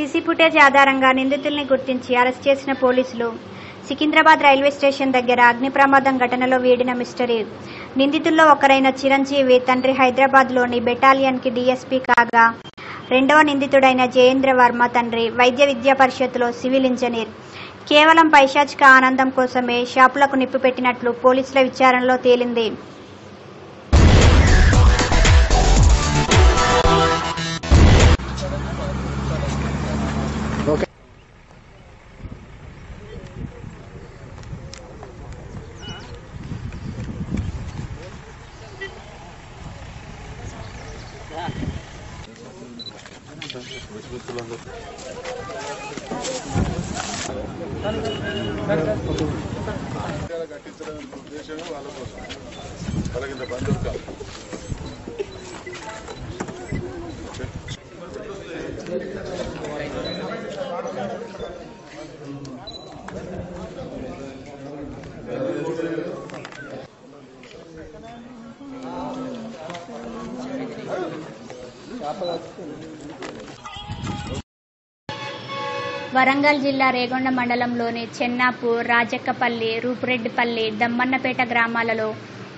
CC footage ఆధారంగా నిందితుల్ని గుర్తించి arrest చేసిన పోలీసులు. సికింద్రాబాద్ రైల్వే స్టేషన్ దగ్గర అగ్ని ప్రమాదం ఘటనలో వీడిన మిస్టరీ. నిందితుల్లో ఒకరైన చిరంజీవి తండ్రి హైదరాబాద్లోని బెటాలియన్కి డీఎస్పీ కాగా, రెండవ నిందితుడైన జయేంద్ర వర్మ తండ్రి వైద్య విద్యా పరిషత్తులో సివిల్ ఇంజనీర్. కేవలం పైశాచిక ఆనందం కోసమే షాపులకు నిప్పు పెట్టినట్లు పోలీసుల విచారణలో తేలింది. వరంగల్ జిల్లా రేగొండ మండలంలోని చెన్నాపూర్, రాజక్కపల్లి, రూపురెడ్డిపల్లి, దమ్మన్నపేట గ్రామాలలో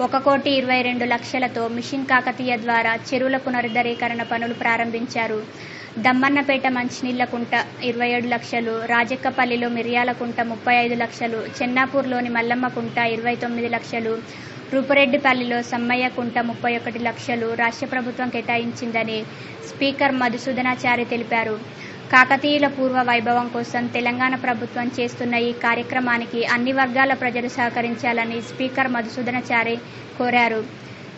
1,22,00,000తో మిషన్ కాకతీయ ద్వారా చెరువుల పునరుద్ధరీకరణ పనులు ప్రారంభించారు. దమ్మన్నపేట మంచినీళ్ల కుంట 27 లక్షలు, రాజక్కపల్లిలో మిర్యాల కుంట 35 లక్షలు, చెన్నాపూర్లోని మల్లమ్మ కుంట 29 లక్షలు, రూపురెడ్డిపల్లిలో సమ్మయ్య కుంట 31 లక్షలు రాష్ట్ర ప్రభుత్వం కేటాయించిందని స్పీకర్ మధుసూదనాచారి తెలిపారు. కాకతీయుల పూర్వ వైభవం కోసం తెలంగాణ ప్రభుత్వం చేస్తున్న ఈ కార్యక్రమానికి అన్ని వర్గాల ప్రజలు సహకరించాలని స్పీకర్ మధుసూదనాచారి కోరారు.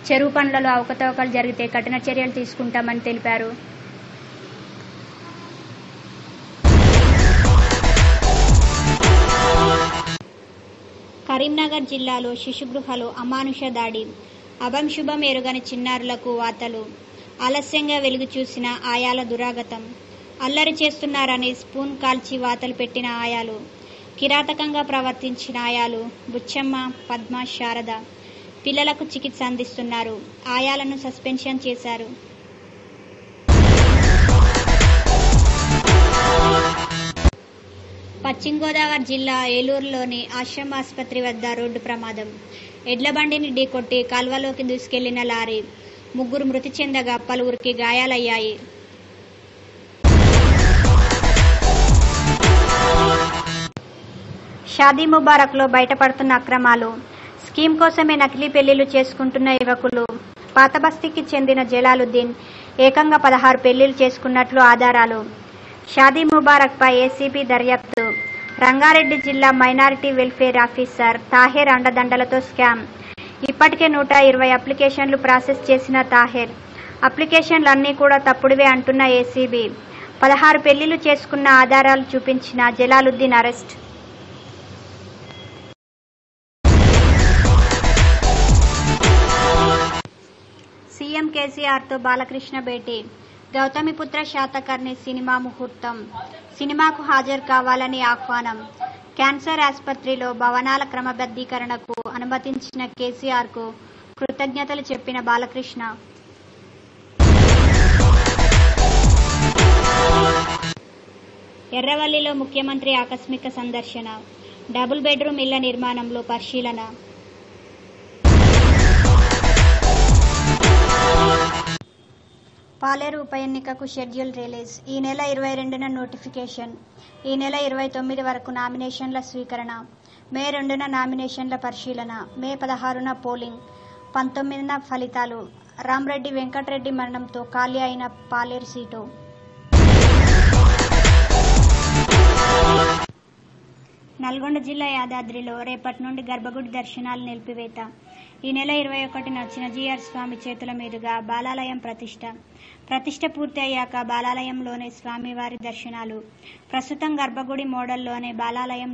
చెరువు పనులలో అవకతవకలు జరిగితే కఠిన చర్యలు తీసుకుంటామని తెలిపారు. కరీంనగర్ జిల్లాలో శిశుగృహలో అమానుష దాడి. అభం శుభం ఎరుగని చిన్నారులకు వాతలు. ఆలస్యంగా వెలుగు చూసిన ఆయాల దురాగతం. అల్లరి చేస్తున్నారని స్పూన్ కాల్చి వాతలు పెట్టిన ఆయాలు. కిరాతకంగా ప్రవర్తించిన ఆయాలు బుచ్చమ్మ, పద్మ, శారద. పిల్లలకు చికిత్స అందిస్తున్నారు. ఆయాలను సస్పెన్షన్ చేశారు. పశ్చిమ గోదావరి జిల్లా ఏలూరులోని ఆశ్రమ ఆసుపత్రి వద్ద రోడ్డు ప్రమాదం. ఎడ్లబండిని ఢీకొట్టి కాల్వలోకి దూసుకెళ్లిన లారీ. 3 మృతి చెందగా పలువురికి గాయాలయ్యాయి. షాదీ ముబారక్లో బయటపడుతున్న అక్రమాలు. స్కీమ్ కోసమే నకిలీ పెళ్లిళ్లు చేసుకుంటున్న యువకులు. పాతబస్తీకి చెందిన జలాలుద్దీన్ ఏకంగా 16 పెళ్లిళ్లు చేసుకున్నట్లు ఆధారాలు. షాదీ ముబారక్పై ఏసీబీ దర్యాప్తు. రంగారెడ్డి జిల్లా మైనారిటీ వెల్ఫేర్ ఆఫీసర్ తాహెర్ అండదండలతో స్కామ్. ఇప్పటికే 120 అప్లికేషన్లు ప్రాసెస్ చేసిన తాహెర్. అప్లికేషన్లు అన్నీ కూడా తప్పుడువే అంటున్న ఏసీబీ. 16 పెళ్లిళ్లు చేసుకున్న ఆధారాలు చూపించిన జలాలుద్దీన్ అరెస్ట్. సీఎం కేసీఆర్తో బాలకృష్ణ భేటీ. గౌతమిపుత్ర శాతకర్ణి సినిమా ముహూర్తం. సినిమాకు హాజరు కావాలని ఆహ్వానం. క్యాన్సర్ ఆసుపత్రిలో భవనాల క్రమబద్ధీకరణకు అనుమతించిన కేసీఆర్కు కృతజ్ఞతలు చెప్పిన బాలకృష్ణ. ఎర్రవల్లిలో ముఖ్యమంత్రి ఆకస్మిక సందర్శన. డబుల్ బెడ్రూమ్ ఇళ్ల నిర్మాణంలో పరిశీలన. పాలేరు ఉప ఎన్నికకు షెడ్యూల్ రిలీజ్. ఈ నెల 22న నోటిఫికేషన్. ఈ నెల 29 వరకు నామినేషన్ల స్వీకరణ. మే 2న నామినేషన్ల పరిశీలన. మే 16న పోలింగ్. 19న ఫలితాలు. రామ్రెడ్డి వెంకటరెడ్డి మరణంతో ఖాళీ అయిన పాలేరు సీటు. నల్గొండ జిల్లా యాదాద్రిలో రేపటి నుండి గర్భగుడి దర్శనాలు నిలిపివేత. ఈ నెల 21న చినజీఆర్ స్వామి చేతుల మీదుగా బాలాలయం ప్రతిష్ట పూర్తి అయ్యాక బాలాలయంలోనే స్వామివారి దర్శనాలు. ప్రస్తుతం గర్భగుడి మోడల్లోనే బాలాలయం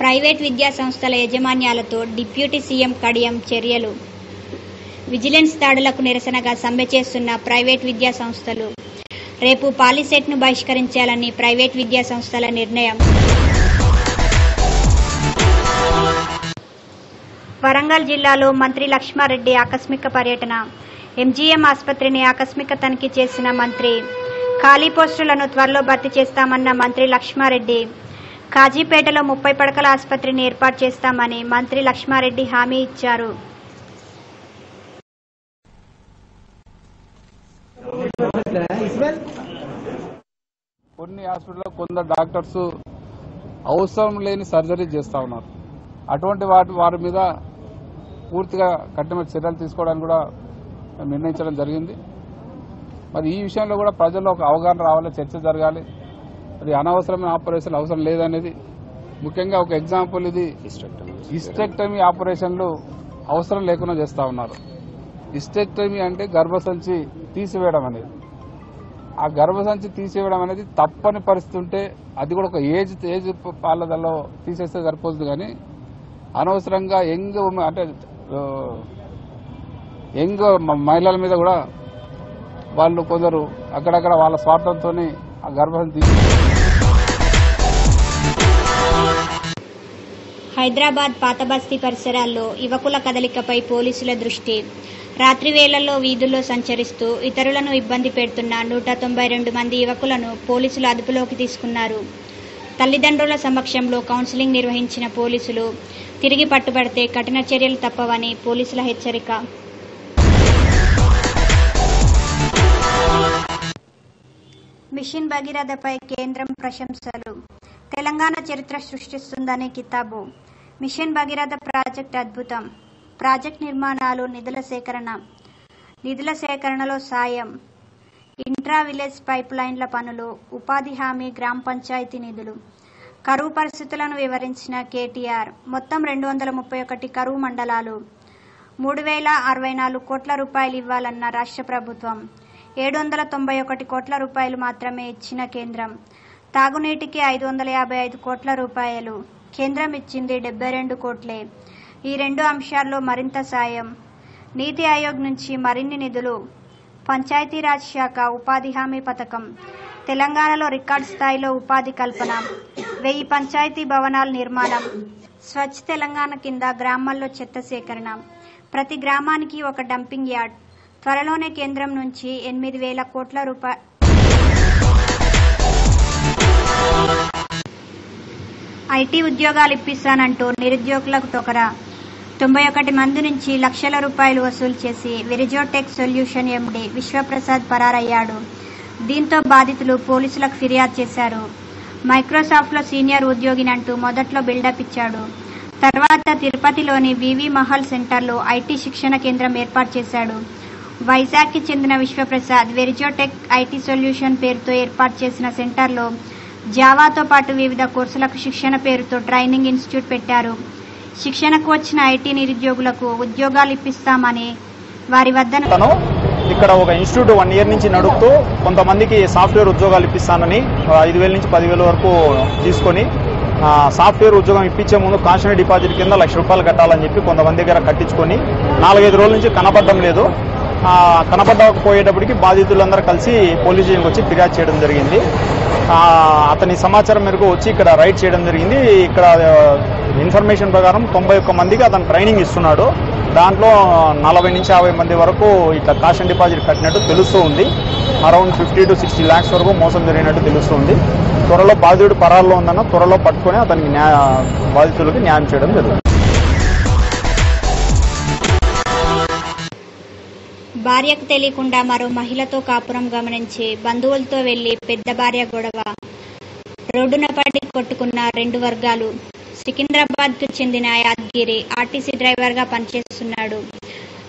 ప్రైవేట్ విద్యా సంస్థల యాజమాన్యాలతో డిప్యూటీ సీఎం కడియం చర్యలు. విజిలెన్స్ దాడులకు నిరసనగా సమ్మె చేస్తున్న ప్రైవేట్ విద్యా సంస్థలు. రేపు పాలిసెట్ను బహిష్కరించాలని ప్రైవేట్ విద్యా సంస్థల నిర్ణయం. వరంగల్ జిల్లాలో మంత్రి లక్ష్మారెడ్డి ఆకస్మిక పర్యటన. ఎంజీఎం ఆసుపత్రిని ఆకస్మిక తనిఖీ చేసిన మంత్రి. ఖాళీ పోస్టులను త్వరలో భర్తీ చేస్తామన్న మంత్రి లక్ష్మారెడ్డి. కాజీపేటలో 30 పడకల ఆసుపత్రిని ఏర్పాటు చేస్తామని మంత్రి లక్ష్మారెడ్డి హామీ ఇచ్చారు. కొన్ని హాస్పిటల్లో కొందరు డాక్టర్స్ అవసరం లేని సర్జరీ చేస్తూ ఉన్నారు. అటువంటి వారి మీద పూర్తిగా కఠిన చర్యలు తీసుకోవడానికి కూడా నిర్ణయించడం జరిగింది. మరి ఈ విషయంలో కూడా ప్రజల్లో ఒక అవగాహన రావాలి, చర్చ జరగాలి. అది అనవసరమైన ఆపరేషన్ అవసరం లేదనేది ముఖ్యంగా ఒక ఎగ్జాంపుల్ ఇది హిస్టెక్టమీ ఆపరేషన్లు అవసరం లేకుండా చేస్తూ ఉన్నారు. హిస్టెక్టమీ అంటే గర్భసంచి తీసివేయడం అనేది. ఆ గర్భసంచి తీసివేయడం అనేది తప్పని పరిస్థితి ఉంటే అది కూడా ఒక ఏజ్ పాలదలో తీసేస్తే సరిపోతుంది. కానీ అనవసరంగా యంగ్ మహిళల మీద కూడా వాళ్ళు కొందరు అక్కడక్కడ వాళ్ళ స్వార్థంతో ఆ గర్భసంచి హైదరాబాద్ పాత బస్తీ పరిసరాల్లో యువకుల కదలికపై పోలీసుల దృష్టి. రాత్రి వేళల్లో వీధుల్లో సంచరిస్తూ ఇతరులను ఇబ్బంది పెడుతున్న 192 మంది యువకులను పోలీసులు అదుపులోకి తీసుకున్నారు. తల్లిదండ్రుల సమక్షంలో కౌన్సిలింగ్ నిర్వహించిన పోలీసులు తిరిగి పట్టుబడితే కఠిన చర్యలు తప్పవని పోలీసుల హెచ్చరిక. మిషన్ భగీరథపై కేంద్రం ప్రశంసలు. తెలంగాణ చరిత్ర సృష్టిస్తుందని కితాబు. మిషన్ భగీరథ ప్రాజెక్టు అద్భుతం. ప్రాజెక్టు నిర్మాణాలు, నిధుల సేకరణలో సాయం, ఇంట్రా విలేజ్ పైప్ లైన్ల పనులు, ఉపాధి హామీ, గ్రామ పంచాయతీ నిధులు. కరువు పరిస్థితులను వివరించిన కేటీఆర్. మొత్తం 231 కరువు మండలాలు. 3064 కోట్ల రూపాయలు ఇవ్వాలన్న రాష్ట్ర ప్రభుత్వం. 791 కోట్ల రూపాయలు మాత్రమే ఇచ్చిన కేంద్రం. తాగునీటికి 555 కోట్ల రూపాయలు. కేంద్రం ఇచ్చింది 72 కోట్లే. ఈ 2 అంశాల్లో మరింత సాయం. నీతి ఆయోగ్ నుంచి మరిన్ని నిధులు. పంచాయతీరాజ్ శాఖ ఉపాధి హామీ పథకం. తెలంగాణలో రికార్డు స్థాయిలో ఉపాధి కల్పన. 1000 పంచాయతీ భవనాల నిర్మాణం. స్వచ్ఛ తెలంగాణ కింద గ్రామాల్లో చెత్త సేకరణ. ప్రతి గ్రామానికి ఒక డంపింగ్ యార్డ్. త్వరలోనే కేంద్రం నుంచి 8,000 కోట్ల రూపాయలు. ఐటీ ఉద్యోగాలు ఇప్పిస్తానంటూ నిరుద్యోగులకు తొకరా. 91 మంది నుంచి లక్షల రూపాయలు వసూలు చేసి విరిజోటెక్ సొల్యూషన్ ఎండీ విశ్వప్రసాద్ పరారయ్యాడు. దీంతో బాధితులు పోలీసులకు ఫిర్యాదు చేశారు. మైక్రోసాఫ్ట్లో సీనియర్ ఉద్యోగినంటూ మొదట్లో బిల్డప్ ఇచ్చాడు. తర్వాత తిరుపతిలోని వివి మహల్ సెంటర్లో ఐటీ శిక్షణ కేంద్రం ఏర్పాటు చేశాడు. వైజాగ్కి చెందిన విశ్వప్రసాద్ వెరిజోటెక్ ఐటీ సొల్యూషన్ పేరుతో ఏర్పాటు చేసిన సెంటర్లో జావాతో పాటు వివిధ కోర్సులకు శిక్షణ పేరుతో ట్రైనింగ్ ఇన్స్టిట్యూట్ పెట్టారు. శిక్షణకు వచ్చిన ఐటీ నిరుద్యోగులకు ఉద్యోగాలు ఇప్పిస్తామని వారి వద్ద ఇక్కడ ఒక ఇన్స్టిట్యూట్ 1 ఇయర్ నుంచి నడుపుతూ కొంతమందికి సాఫ్ట్వేర్ ఉద్యోగాలు ఇప్పిస్తానని 5,000 నుంచి 10,000 వరకు తీసుకొని సాఫ్ట్వేర్ ఉద్యోగం ఇప్పించే ముందు కాన్స్టిట్యూషన్ డిపాజిట్ కింద ₹1,00,000 కట్టాలని చెప్పి కొంతమంది దగ్గర కట్టించుకొని 4-5 రోజుల నుంచి కనపడడం లేదు. కనపడకపోయేటప్పటికి బాధితులందరూ కలిసి పోలీస్ స్టేషన్కి వచ్చి ఫిర్యాదు చేయడం జరిగింది. అతని సమాచారం మేరకు వచ్చి ఇక్కడ రైడ్ చేయడం జరిగింది. ఇక్కడ ఇన్ఫర్మేషన్ ప్రకారం 91 మందికి అతను ట్రైనింగ్ ఇస్తున్నాడు. దాంట్లో 40 నుంచి 50 మంది వరకు ఇట్లా కాషన్ డిపాజిట్ కట్టినట్టు తెలుస్తూ ఉంది. అరౌండ్ 50 to 60 lakhs వరకు మోసం జరిగినట్టు తెలుస్తుంది. త్వరలో బాధితుడు పరాల్లో ఉందన్న త్వరలో పట్టుకొని అతనికి బాధితులకు న్యాయం చేయడం జరుగుతుంది. భార్యకు తెలియకుండా మరో మహిళతో కాపురం గమనించి బంధువులతో వెళ్లి పెద్ద భార్య గొడవ. రోడ్డున పడి కొట్టుకున్న 2 వర్గాలు. సికింద్రాబాద్కు చెందిన యాద్గిరి ఆర్టీసీ డ్రైవర్గా పనిచేస్తున్నాడు.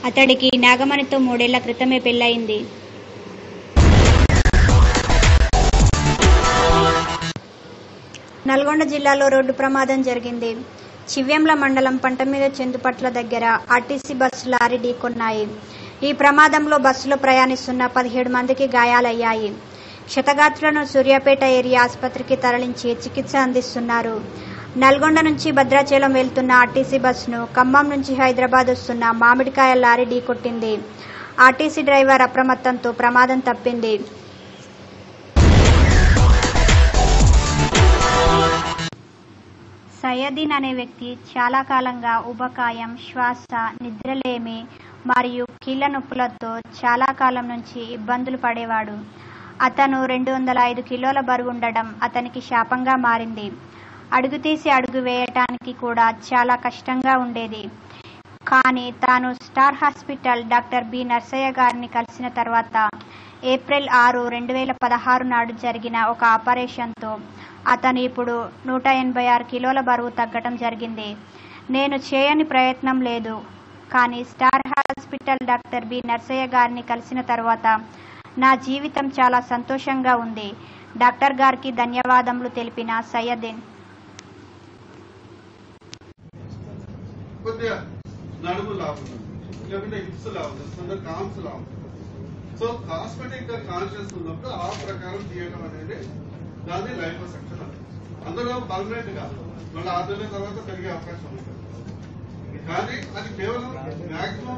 అతడికి నాగమణితో 3 ఏళ్ల క్రితమే పెళ్లయింది. నల్గొండ జిల్లాలో రోడ్డు ప్రమాదం జరిగింది. చివ్యంల మండలం పంటమీద చెందుపట్ల దగ్గర ఆర్టీసీ బస్సు లారీ ఢీకొన్నాయి. ఈ ప్రమాదంలో బస్సులో ప్రయాణిస్తున్న 17 మందికి గాయాలయ్యాయి. క్షతగాత్రులను సూర్యాపేట ఏరియా ఆసుపత్రికి తరలించి చికిత్స అందిస్తున్నారు. నల్గొండ నుంచి భద్రాచలం వెళ్తున్న ఆర్టీసీ బస్సును ఖమ్మం నుంచి హైదరాబాద్ వస్తున్న మామిడికాయ లారీ ఢీకొట్టింది. ఆర్టీసీ డ్రైవర్ అప్రమత్తంతో ప్రమాదం తప్పింది. సయ్యదీన్ అనే వ్యక్తి చాలా కాలంగా ఉబకాయం, శ్వాస, నిద్రలేమి మరియు కీళ్ల నొప్పులతో చాలా కాలం నుంచి ఇబ్బందులు పడేవాడు. అతను 205 కిలోల బరువు ఉండడం అతనికి శాపంగా మారింది. అడుగు తీసి అడుగు వేయటానికి కూడా చాలా కష్టంగా ఉండేది. కానీ తాను star hospital doctor B Narsaiah గారిని కలిసిన తర్వాత ఏప్రిల్ 6, 2016 నాడు జరిగిన ఒక ఆపరేషన్తో అతను ఇప్పుడు 186 కిలోల బరువు తగ్గటం జరిగింది. నేను చేయని ప్రయత్నం లేదు. కానీ star hospital doctor B Narsaiah గారిని కలిసిన తర్వాత నా జీవితం చాలా సంతోషంగా ఉంది. డాక్టర్ గారికి ధన్యవాదములు తెలిపిన సయ్యదీన్. నడుము లాభం లేకుంటే హిప్స్ లాభం కామ్స్ లాభం. సో కాస్మెటిక్ కాన్షియస్ ఉన్నప్పుడు ఆ ప్రకారం తీయడం అనేది దాన్ని లైపోసెక్షన్ అంటారు. అందులో పర్మనెంట్ గా మళ్ళీ 6 నెలల తర్వాత పెరిగే అవకాశం ఉంటుంది. కానీ అది కేవలం మాక్సిమం